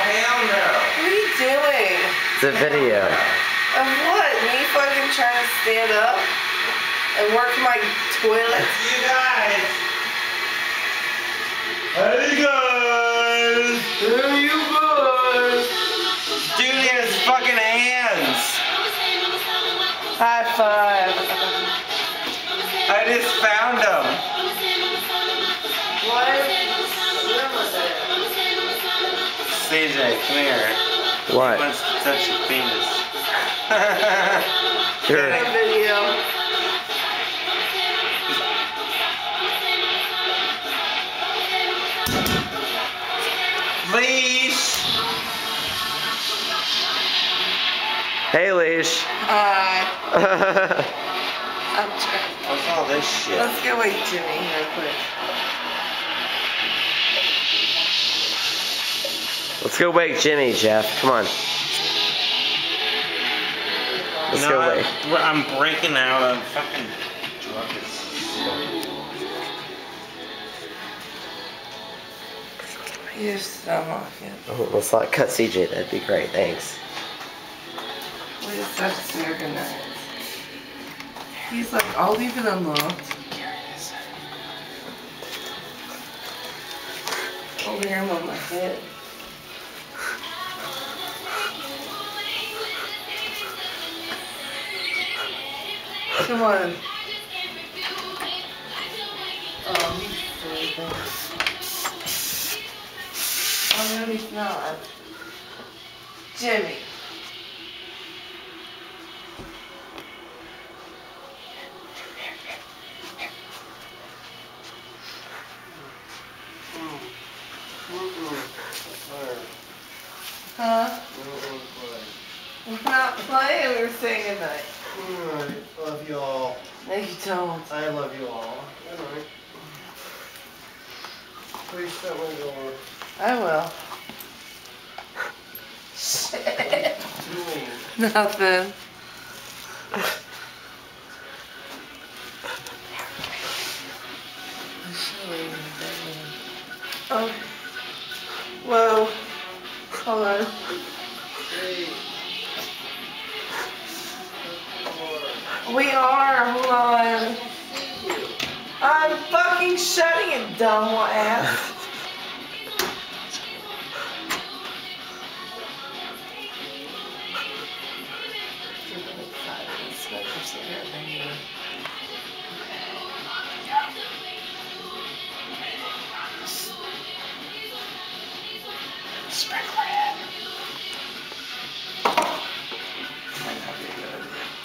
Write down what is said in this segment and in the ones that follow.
hell no. What are you doing? It's a video. Of what? Me fucking trying to stand up and work my toilet? You guys. Hey guys. Hey you guys. Dude has fucking hands. High five. I just found him. What? Where was it? CJ, come here. What? He wants to touch your penis. Sure. A video. Leash. Hey, Leash. Hi. I'm trying. What's all this shit? Let's go wake Jimmy real quick. Let's go wake Jimmy, Jeff. Come on. Let's go wake. I'm breaking out of fucking drugs. You're so good. Oh, let's not cut CJ. That'd be great. Thanks. We just have to organize. He's like, I'll leave it unlocked. I'll wear him on my head. Come on. Oh, he's sleeping. Oh, no, he's not. Jimmy. Huh? We're not playing, we were saying goodnight. Alright, love you all. No, you don't. I love you all. Alright. Please shut my door. I will. Shit. Nothing. Oh. Whoa. Hold on. We are. Hold on. I'm fucking shutting it, dumb ass.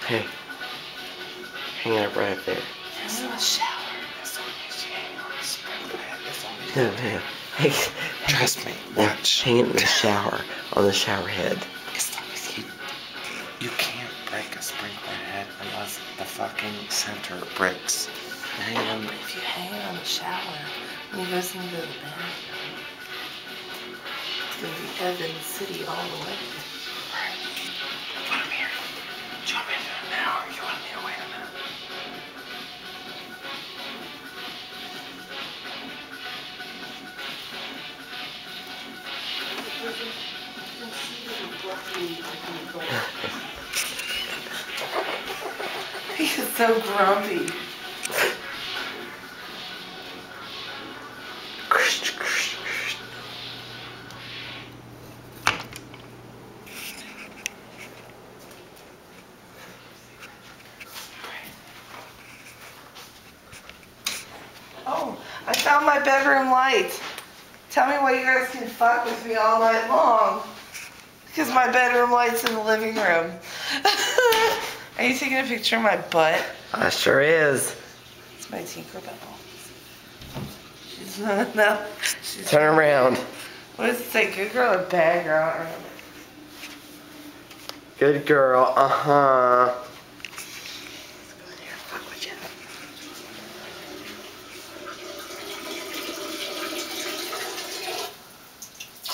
Hey. Hang out right there. It's in the shower. No, man. Hey, Trust me. Watch. hang it in the shower. On the shower head. As long as you can't break a sprinkler head unless the fucking center breaks. But if you hang it on the shower, when he goes into the bathroom, it's gonna be Evans City all the way. Put him here. Do you want me to do it now or you want me to wait a minute? He is so grumpy. Oh, I found my bedroom light. Tell me why you guys can fuck with me all night long. Because my bedroom light's in the living room. Are you taking a picture of my butt? I sure is. It's my Tinkerbell. She's not, no. She's Turn around. What does it say? Good girl or bad girl? I don't remember. Good girl. Uh-huh.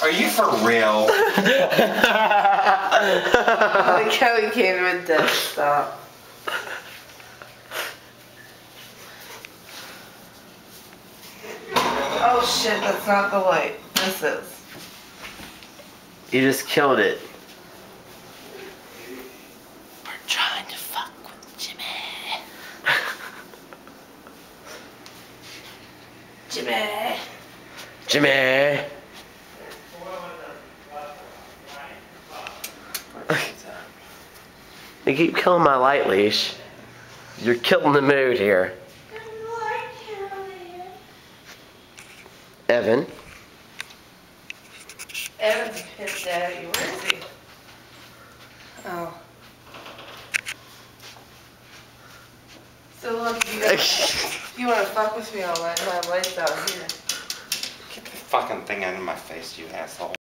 Are you for real? I like how he came to a dead stop. Oh shit, that's not the light. This is. You just killed it. We're trying to fuck with Jimmy. Jimmy. Jimmy. You keep killing my light leash. You're killing the mood here. Evan. Evan's pissed at you. Where is he? Oh. So look, you want to fuck with me all night? My light's out here. Get the fucking thing out of my face, you asshole.